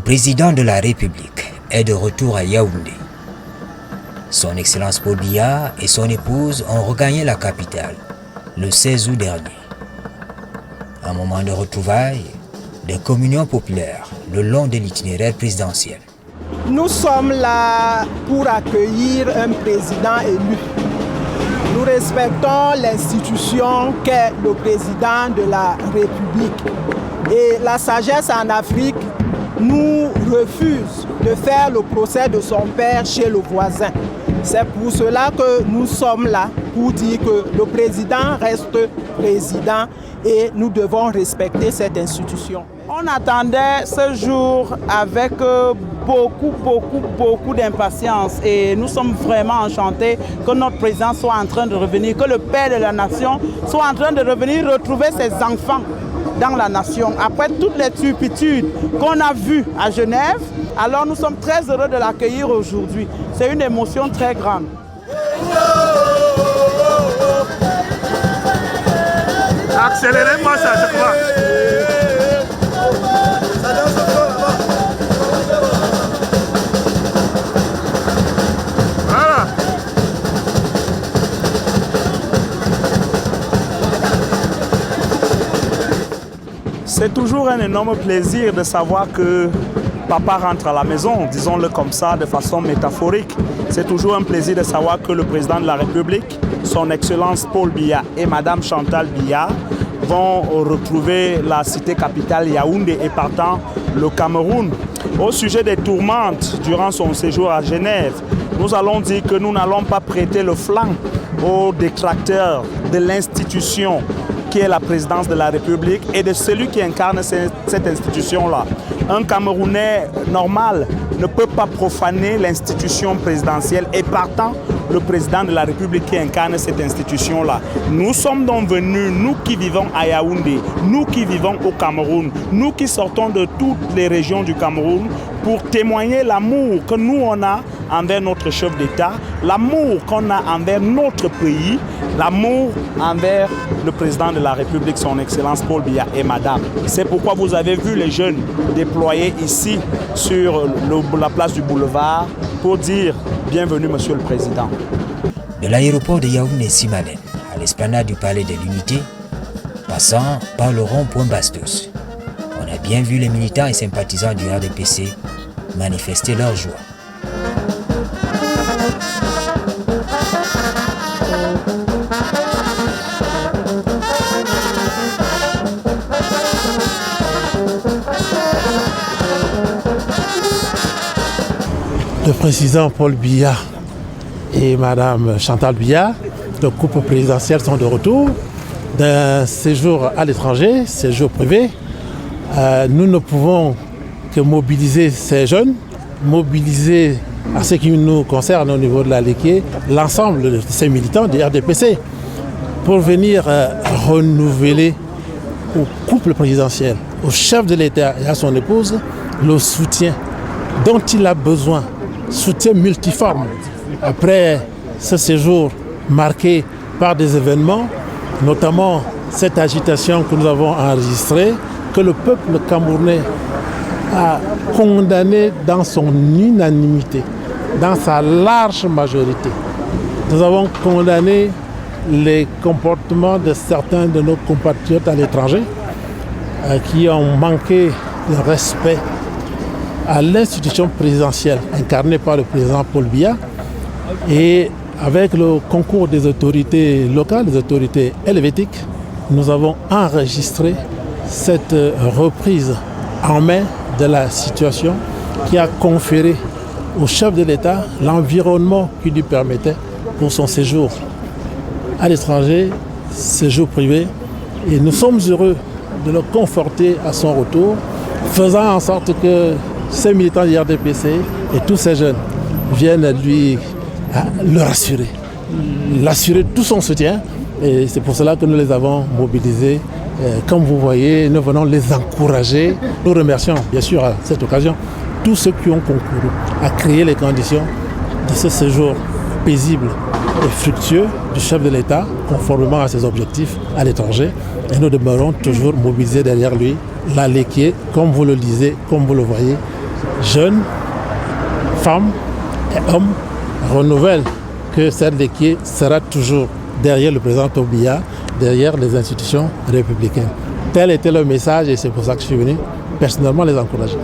président de la République est de retour à Yaoundé. Son Excellence Paul Biya et son épouse ont regagné la capitale le 16 août dernier. Un moment de retrouvailles, de communion populaire le long de l'itinéraire présidentiel. Nous sommes là pour accueillir un président élu. Nous respectons l'institution qu'est le président de la République. Et la sagesse en Afrique nous refuse de faire le procès de son père chez le voisin. C'est pour cela que nous sommes là, pour dire que le président reste président et nous devons respecter cette institution. On attendait ce jour avec beaucoup d'impatience et nous sommes vraiment enchantés que notre président soit en train de revenir, que le père de la nation soit en train de revenir retrouver ses enfants dans la nation. Après toutes les turpitudes qu'on a vues à Genève, alors nous sommes très heureux de l'accueillir aujourd'hui. C'est une émotion très grande. Accélérez-moi ça, je crois. Voilà. C'est toujours un énorme plaisir de savoir que papa rentre à la maison, disons-le comme ça, de façon métaphorique. C'est toujours un plaisir de savoir que le président de la République, son Excellence Paul Biya et Madame Chantal Biya vont retrouver la cité capitale Yaoundé et partant le Cameroun. Au sujet des tourmentes durant son séjour à Genève, nous allons dire que nous n'allons pas prêter le flanc aux détracteurs de l'institution qui est la présidence de la République et de celui qui incarne cette institution-là. Un Camerounais normal ne peut pas profaner l'institution présidentielle et partant le président de la République qui incarne cette institution-là. Nous sommes donc venus, nous qui vivons à Yaoundé, nous qui vivons au Cameroun, nous qui sortons de toutes les régions du Cameroun pour témoigner l'amour que nous on a envers notre chef d'État, l'amour qu'on a envers notre pays, l'amour envers le président de la République, son Excellence Paul Biya et Madame. C'est pourquoi vous avez vu les jeunes déployés ici sur la place du boulevard pour dire bienvenue Monsieur le Président. De l'aéroport de Yaoundé-Simalène à l'esplanade du Palais de l'Unité, passant par le rond-point Bastos, on a bien vu les militants et sympathisants du RDPC manifester leur joie. Le président Paul Biya et Madame Chantal Biya, le couple présidentiel, sont de retour d'un séjour à l'étranger, séjour privé. Nous ne pouvons que mobiliser ces jeunes, mobiliser à ce qui nous concerne au niveau de la LECIE, l'ensemble de ces militants du RDPC pour venir renouveler au couple présidentiel, au chef de l'État et à son épouse, le soutien dont il a besoin. Soutien multiforme. Après ce séjour marqué par des événements, notamment cette agitation que nous avons enregistrée, que le peuple camerounais a condamné dans son unanimité, dans sa large majorité. Nous avons condamné les comportements de certains de nos compatriotes à l'étranger qui ont manqué de respect à l'institution présidentielle incarnée par le président Paul Biya et avec le concours des autorités locales, des autorités helvétiques, nous avons enregistré cette reprise en main de la situation qui a conféré au chef de l'État l'environnement qui lui permettait pour son séjour à l'étranger, séjour privé. Et nous sommes heureux de le conforter à son retour, faisant en sorte que ces militants du RDPC et tous ces jeunes viennent lui le rassurer, l'assurer tout son soutien. Et c'est pour cela que nous les avons mobilisés. Comme vous voyez, nous venons les encourager. Nous remercions bien sûr à cette occasion tous ceux qui ont concouru à créer les conditions de ce séjour paisible et fructueux du chef de l'État, conformément à ses objectifs à l'étranger. Et nous demeurons toujours mobilisés derrière lui, la LECIE, comme vous le lisez, comme vous le voyez, jeunes, femmes et hommes renouvellent que CNDK sera toujours derrière le président Paul Biya, derrière les institutions républicaines. Tel était le message et c'est pour ça que je suis venu personnellement les encourager.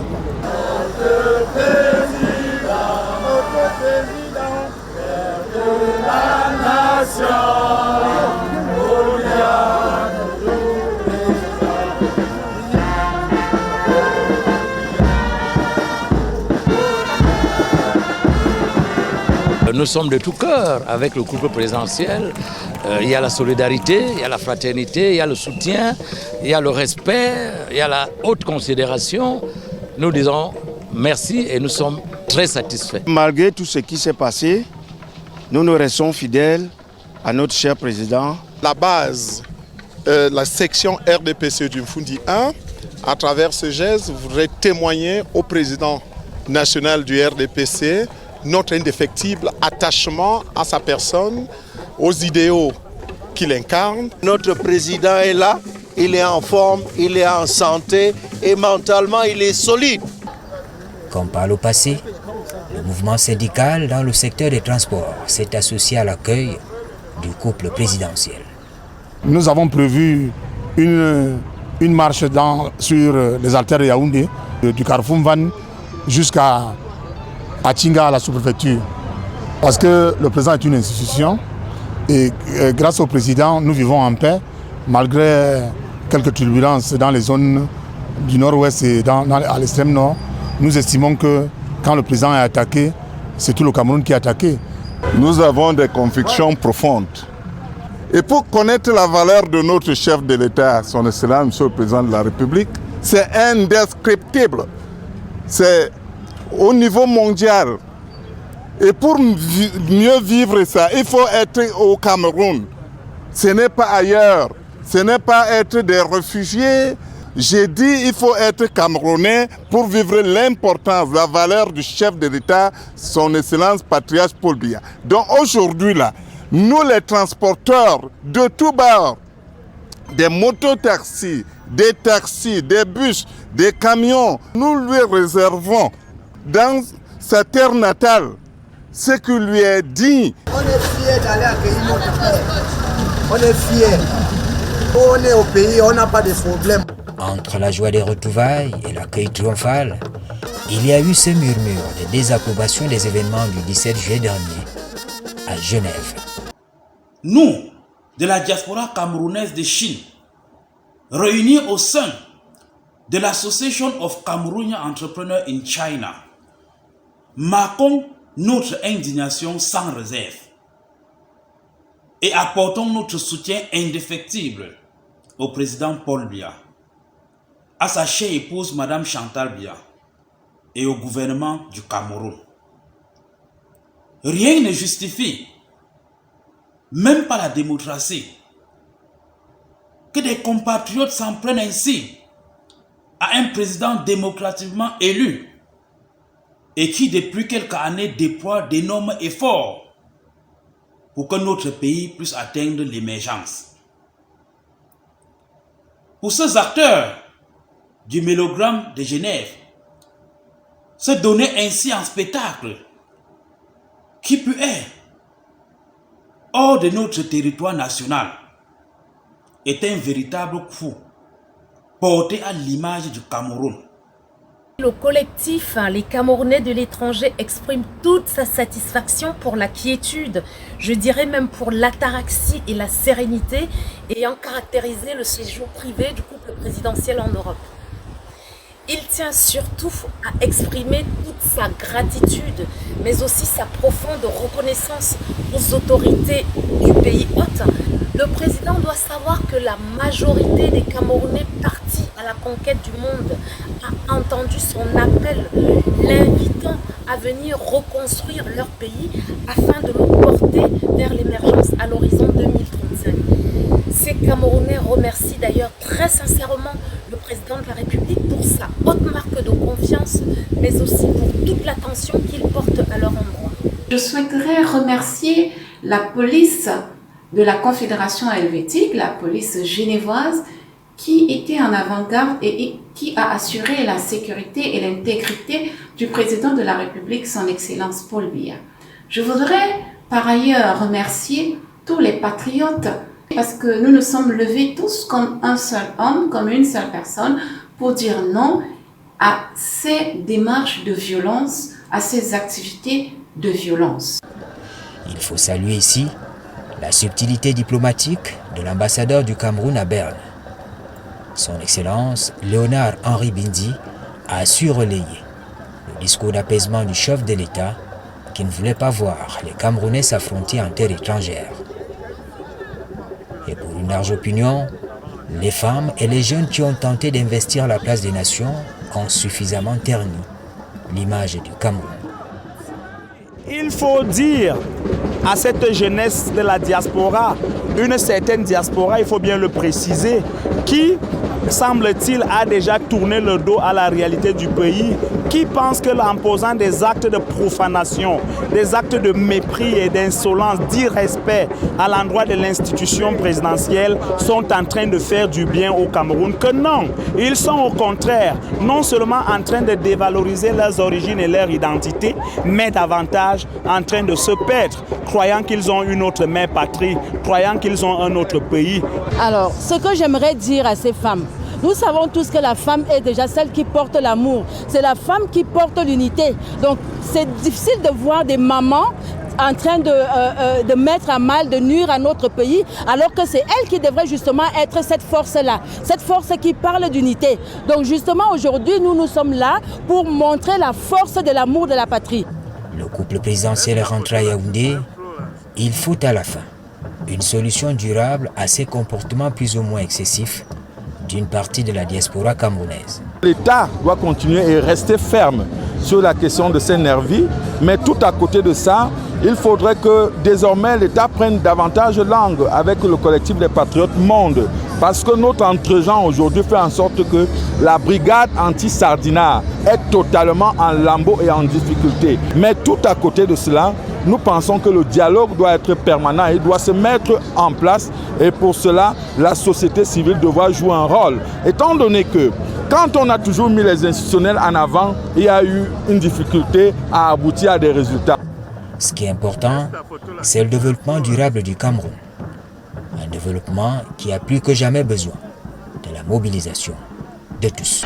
Nous sommes de tout cœur avec le couple présidentiel. Il y a la solidarité, il y a la fraternité, il y a le soutien, il y a le respect, il y a la haute considération. Nous disons merci et nous sommes très satisfaits. Malgré tout ce qui s'est passé, nous restons fidèles à notre cher président. La base, la section RDPC du Mfundi 1, à travers ce geste, voudrait témoigner au président national du RDPC notre indéfectible attachement à sa personne, aux idéaux qu'il incarne. Notre président est là, il est en forme, il est en santé et mentalement il est solide. Comme par le passé, le mouvement syndical dans le secteur des transports s'est associé à l'accueil du couple présidentiel. Nous avons prévu une marche sur les artères de Yaoundé, du Carrefour Van jusqu'à Chinga, à la sous-préfecture. Parce que le président est une institution et grâce au président, nous vivons en paix malgré quelques turbulences dans les zones du nord-ouest et à l'extrême nord. Nous estimons que quand le président est attaqué, c'est tout le Cameroun qui est attaqué. Nous avons des convictions profondes. Et pour connaître la valeur de notre chef de l'État, son Excellence, Monsieur le Président de la République, c'est indescriptible. C'est au niveau mondial. Et pour mieux vivre ça, il faut être au Cameroun. Ce n'est pas ailleurs. Ce n'est pas être des réfugiés. J'ai dit il faut être camerounais pour vivre l'importance, la valeur du chef de l'État, son Excellence Patriarche Paul Biya. Donc aujourd'hui là, nous les transporteurs de tous bords, des mototaxis, des bus, des camions, nous lui réservons dans sa terre natale ce qui lui est dit. On est fiers d'aller accueillir notre père. On est fiers. On est au pays, on n'a pas de problème. Entre la joie des retrouvailles et l'accueil triomphal, il y a eu ce murmure de désapprobation des événements du 17 juillet dernier à Genève. Nous, de la diaspora camerounaise de Chine, réunis au sein de l'Association of Cameroonian Entrepreneurs in China, marquons notre indignation sans réserve et apportons notre soutien indéfectible au président Paul Biya, à sa chère épouse Madame Chantal Biya et au gouvernement du Cameroun. Rien ne justifie, même pas la démocratie, que des compatriotes s'en prennent ainsi à un président démocratiquement élu et qui depuis quelques années déploie d'énormes efforts pour que notre pays puisse atteindre l'émergence. Pour ces acteurs du mélodrame de Genève, se donner ainsi un spectacle qui peut être hors de notre territoire national est un véritable coup porté à l'image du Cameroun. Le collectif Les Camerounais de l'étranger exprime toute sa satisfaction pour la quiétude, je dirais même pour l'ataraxie et la sérénité ayant caractérisé le séjour privé du couple présidentiel en Europe. Il tient surtout à exprimer toute sa gratitude, mais aussi sa profonde reconnaissance aux autorités du pays hôte. Le président doit savoir que la majorité des Camerounais partis à la conquête du monde a entendu son appel, l'invitant à venir reconstruire leur pays afin de le porter vers l'émergence à l'horizon 2035. Ces Camerounais remercient d'ailleurs très sincèrement le président de la République pour sa haute marque de confiance, mais aussi pour toute l'attention qu'il porte à leur endroit. Je souhaiterais remercier la police de la Confédération helvétique, la police genevoise, qui était en avant-garde et qui a assuré la sécurité et l'intégrité du président de la République, son Excellence Paul Biya. Je voudrais par ailleurs remercier tous les patriotes parce que nous nous sommes levés tous comme un seul homme, comme une seule personne pour dire non à ces démarches de violence, à ces activités de violence. Il faut saluer ici la subtilité diplomatique de l'ambassadeur du Cameroun à Berne. Son Excellence Léonard Henri Bindi a su relayer le discours d'apaisement du chef de l'État qui ne voulait pas voir les Camerounais s'affronter en terre étrangère. Et pour une large opinion, les femmes et les jeunes qui ont tenté d'investir la place des nations ont suffisamment terni l'image du Cameroun. Il faut dire à cette jeunesse de la diaspora, une certaine diaspora, il faut bien le préciser, qui, semble-t-il, a déjà tourné le dos à la réalité du pays, qui pense que en posant des actes de profanation, des actes de mépris et d'insolence, d'irrespect à l'endroit de l'institution présidentielle, sont en train de faire du bien au Cameroun, que non, ils sont au contraire, non seulement en train de dévaloriser leurs origines et leur identité, mais davantage en train de se perdre, croyant qu'ils ont une autre mère patrie, croyant qu'ils ont un autre pays. Alors, ce que j'aimerais dire à ces femmes, nous savons tous que la femme est déjà celle qui porte l'amour. C'est la femme qui porte l'unité. Donc, c'est difficile de voir des mamans en train de mettre à mal, de nuire à notre pays, alors que c'est elle qui devrait justement être cette force-là, cette force qui parle d'unité. Donc, justement, aujourd'hui, nous sommes là pour montrer la force de l'amour de la patrie. Le couple présidentiel est rentré à Yaoundé. Il faut à la fin une solution durable à ces comportements plus ou moins excessifs d'une partie de la diaspora camerounaise. L'État doit continuer et rester ferme sur la question de ces nervis, mais tout à côté de ça, il faudrait que désormais l'État prenne davantage langue avec le collectif des Patriotes Monde, parce que notre entre-gens aujourd'hui fait en sorte que la brigade anti-sardinat est totalement en lambeaux et en difficulté. Mais tout à côté de cela, nous pensons que le dialogue doit être permanent, il doit se mettre en place et pour cela, la société civile devra jouer un rôle. Étant donné que quand on a toujours mis les institutionnels en avant, il y a eu une difficulté à aboutir à des résultats. Ce qui est important, c'est le développement durable du Cameroun. Un développement qui a plus que jamais besoin de la mobilisation de tous.